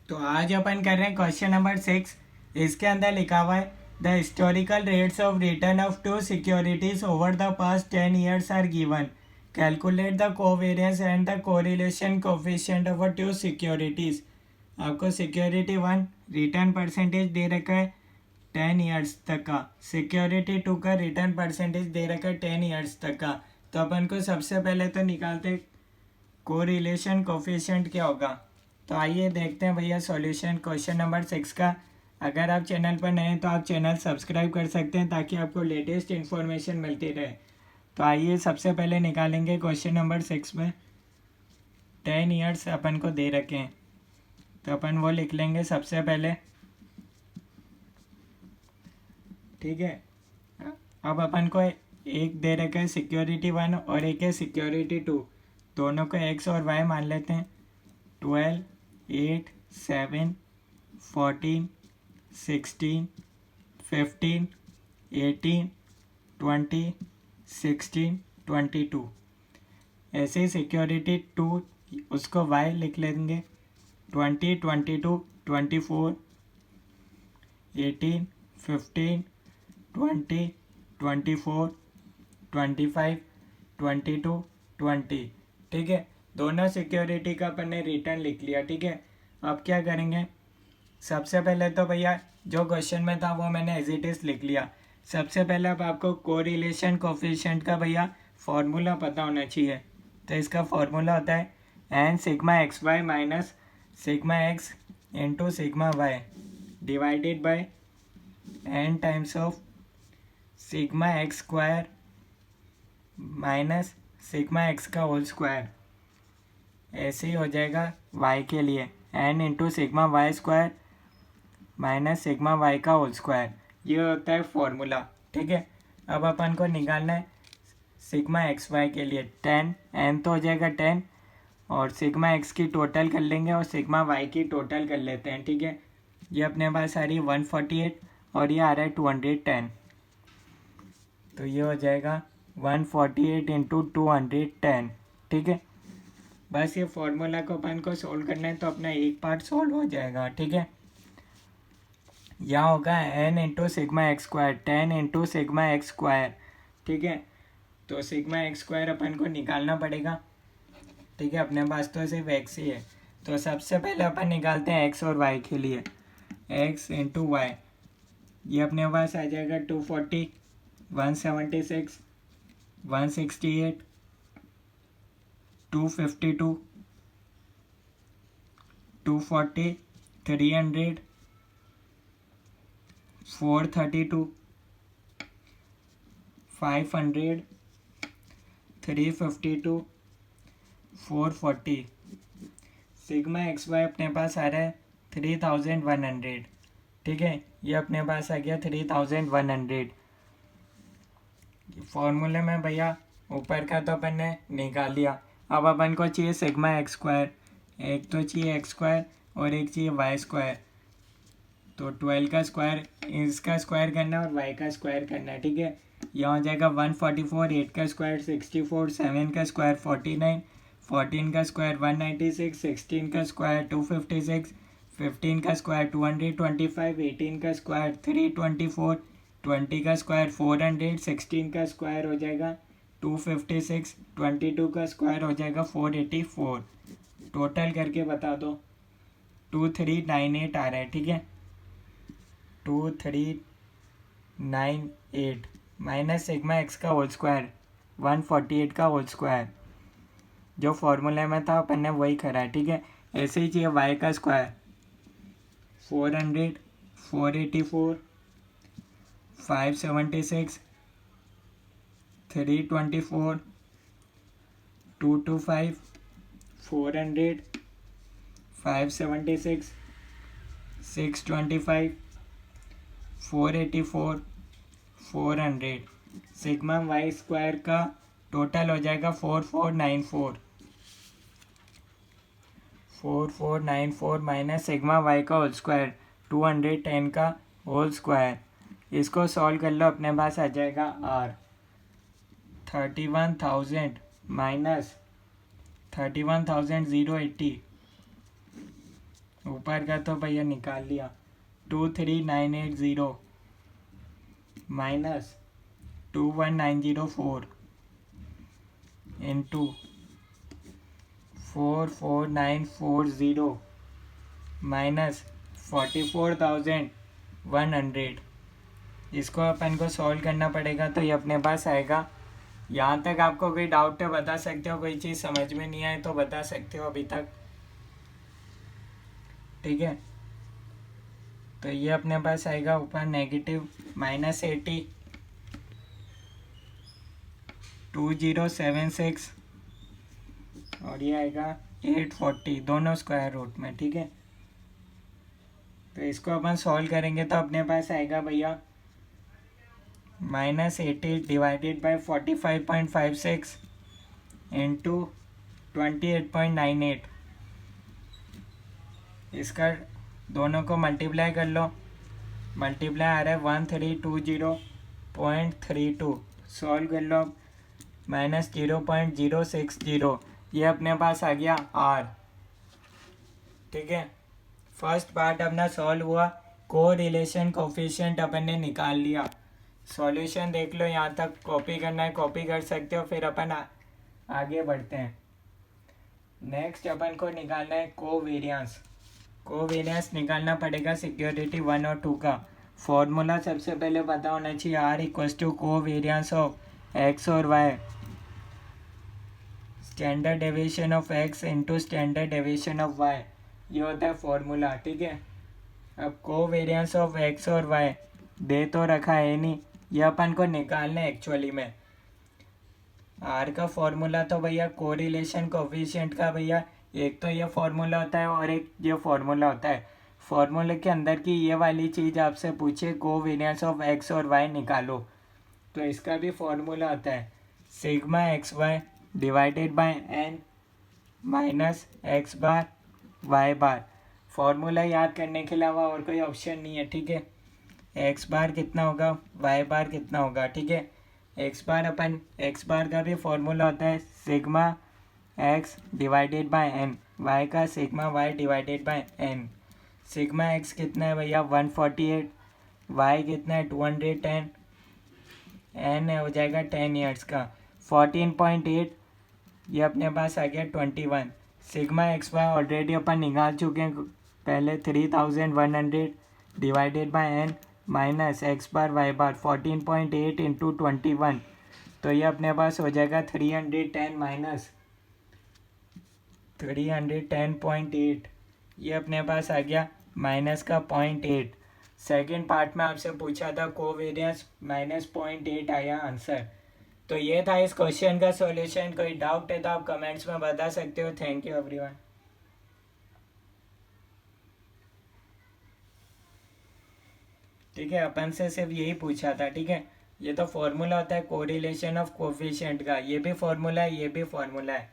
तो आज अपन कर रहे हैं क्वेश्चन नंबर 6। इसके अंदर लिखा हुआ है the historical rates of return of two securities over the past 10 years are given. Calculate the covariance and the correlation coefficient of two securities. आपको सिक्योरिटी 1 रिटर्न परसेंटेज दे रखा है 10 years तक का, सिक्योरिटी 2 का रिटर्न परसेंटेज दे रखा है 10 years तक का। तो अपन को सबसे पहले तो निकालते कोरिलेशन कोफिशिएंट क्या होगा। तो आइए देखते हैं भैया सॉल्यूशन क्वेश्चन नंबर 6 का। अगर आप चैनल पर नए हैं तो आप चैनल सब्सक्राइब कर सकते हैं ताकि आपको लेटेस्ट इन्फॉर्मेशन मिलती रहे। तो आइए सबसे पहले निकालेंगे क्वेश्चन नंबर 6 में 10 years अपन को दे रखे हैं, तो अपन वो लिख लेंगे सबसे पहले। ठीक है, अब अपन को एक दे रखा है सिक्योरिटी 1 और एक है सिक्योरिटी 2। दोनों को एक्स और वाई मान लेते हैं। 12, 8, 7, 14, 16, 15, 18, 20, 16, 22। ऐसे ही सिक्योरिटी 2 उसको वाई लिख लेंगे। 20, 22, 24, 18, 15, 20, 24, 25, 22, 20। ठीक है, दोनों सिक्योरिटी का अपन ने रिटर्न लिख लिया। ठीक है, अब क्या करेंगे, सबसे पहले तो भैया जो क्वेश्चन में था वो मैंने एज इट इज़ लिख लिया। सबसे पहले अब आपको कोरिलेशन कोफिशिएंट का भैया फॉर्मूला पता होना चाहिए। तो इसका फॉर्मूला होता है N sigma X Y minus sigma X into sigma Y divided by N times of sigma X square minus sigma X का होल स्क्वायर। ऐसे ही हो जाएगा y के लिए n into sigma Y square minus sigma Y का whole square. ये होता है फॉर्मूला। ठीक है, अब अपन को निकालना है सिग्मा एक्स वाई के लिए 10, n तो हो जाएगा 10 और सिग्मा एक्स की टोटल कर लेंगे और सिग्मा वाई की टोटल कर लेते हैं। ठीक है, ये अपने पास आ रही है 148 और ये आ रहा है 210। तो ये हो जाएगा 148 इंटू 210। ठीक है, बस ये फॉर्मूला को अपन को सोल्व करना है तो अपना एक पार्ट सोल्व हो जाएगा। ठीक है, यहाँ होगा n into sigma X square 10 into sigma X square. ठीक है, तो सिग्मा एक्स स्क्वायर अपन को निकालना पड़ेगा। ठीक है, अपने पास तो सिर्फ एक्स ही है, तो सबसे पहले अपन निकालते हैं एक्स और वाई के लिए। एक्स इंटू वाई, ये अपने पास आ जाएगा 240, 176, 168, 252, 240, 300, 432, 500, 352, 440। सिग्मा एक्स वाई अपने पास आ रहा है 3100। ठीक है, ये अपने पास आ गया 3100। फॉर्मूले में भैया ऊपर का तो अपन ने निकाल लिया। अब अपन को चाहिए सिग्मा एक्स स्क्वायर, एक तो चाहिए एक्स स्क्वायर और एक चाहिए वाई स्क्वायर। तो 12 का स्क्वायर इसका स्क्वायर करना है और वाई का स्क्वायर करना है। ठीक है, यहाँ हो जाएगा 144, 8 का स्क्वायर 64, 7 का स्क्वायर 49, 14 का स्क्वायर 196, 16 का स्क्वायर 256, 15 का स्क्वायर 225, 18 का स्क्वायर 324, 20 का स्क्वायर 400, 16 का स्क्वायर हो जाएगा 256, 22 का स्क्वायर हो जाएगा 484। टोटल करके बता दो 2398 आ रहा है। ठीक है, 2398 माइनस सिग्मा एक्स का होल स्क्वायर 148 का होल स्क्वायर। जो फॉर्मूले में था अपन ने वही करा है। ठीक है, ऐसे ही चाहिए वाई का स्क्वायर 400, 484, 576, 324, 225, 400, 576, 625, 484, 400। सिग्मा वाई स्क्वायर का टोटल हो जाएगा 4494। 4494 माइनस सिग्मा वाई का होल स्क्वायर 210 का होल स्क्वायर। इसको सॉल्व कर लो, अपने पास आ जाएगा r 31,000 माइनस 31,080 ऊपर का तो भैया निकाल लिया, 23980 माइनस 21904 इंटू 44940 माइनस 44,100। इसको अपन को सॉल्व करना पड़ेगा। तो ये अपने पास आएगा। यहाँ तक आपको कोई डाउट है बता सकते हो, कोई चीज़ समझ में नहीं आए तो बता सकते हो अभी तक, ठीक है। तो ये अपने पास आएगा ऊपर नेगेटिव -80 2076 और ये आएगा 840 दोनों स्क्वायर रूट में, ठीक है। तो इसको अपन सॉल्व करेंगे तो अपने पास आएगा भैया -80 डिवाइडेड बाय 45.56 इंटू 28.98। इसका दोनों को मल्टीप्लाई कर लो, मल्टीप्लाई आ रहा है 1320.32। सॉल्व कर लो -0.060। ये अपने पास आ गया R, ठीक है। फर्स्ट पार्ट अपना सॉल्व हुआ। को रिलेशन कोफिशिएंट अपन ने निकाल लिया। सॉल्यूशन देख लो, यहाँ तक कॉपी करना है कॉपी कर सकते हो, फिर अपन आगे बढ़ते हैं। नेक्स्ट अपन को निकालना है कोवेरियंस। कोवेरियंस निकालना पड़ेगा सिक्योरिटी 1 और 2 का। फॉर्मूला सबसे पहले पता होना चाहिए, R equals to covariance of X और Y, standard deviation of X into standard deviation of Y. ये होता है फॉर्मूला, ठीक है। अब कोवेरियंस ऑफ एक्स और वाई दे तो रखा है नहीं, ये अपन को निकालना है एक्चुअली में। आर का फॉर्मूला तो भैया कोरिलेशन कोफिशिएंट का भैया एक तो ये फॉर्मूला होता है और एक ये फॉर्मूला होता है। फॉर्मूले के अंदर की ये वाली चीज़ आपसे पूछे कोवेरियंस ऑफ एक्स और वाई निकालो, तो इसका भी फॉर्मूला होता है sigma X Y divided by N minus X bar Y bar. Formula याद करने के अलावा और कोई ऑप्शन नहीं है, ठीक है। एक्स बार कितना होगा, वाई बार कितना होगा, ठीक है। एक्स बार का भी फॉर्मूला होता है sigma X divided by N, Y का sigma Y divided by N. Sigma X कितना है भैया 148, वाई कितना है 210, एन हो जाएगा 10 ईयर्स का 14.8, ये अपने पास आ गया 21। सिग्मा एक्स वाई ऑलरेडी अपन निकाल चुके हैं पहले, 3100 divided by N minus X bar Y bar 14.8 into 21, तो ये अपने पास हो जाएगा 310 माइनस 310.8, ये अपने पास आ गया माइनस का 0.8। सेकेंड पार्ट में आपसे पूछा था कोवेरियंस -0.8 आया आंसर। तो ये था इस क्वेश्चन का सॉल्यूशन। कोई डाउट है तो आप कमेंट्स में बता सकते हो। Thank you everyone. ठीक है, अपन से सिर्फ यही पूछा था, ठीक है। ये तो फॉर्मूला होता है कोरिलेशन ऑफ कोफिशिएंट का, ये भी फॉर्मूला है ये भी फॉर्मूला है।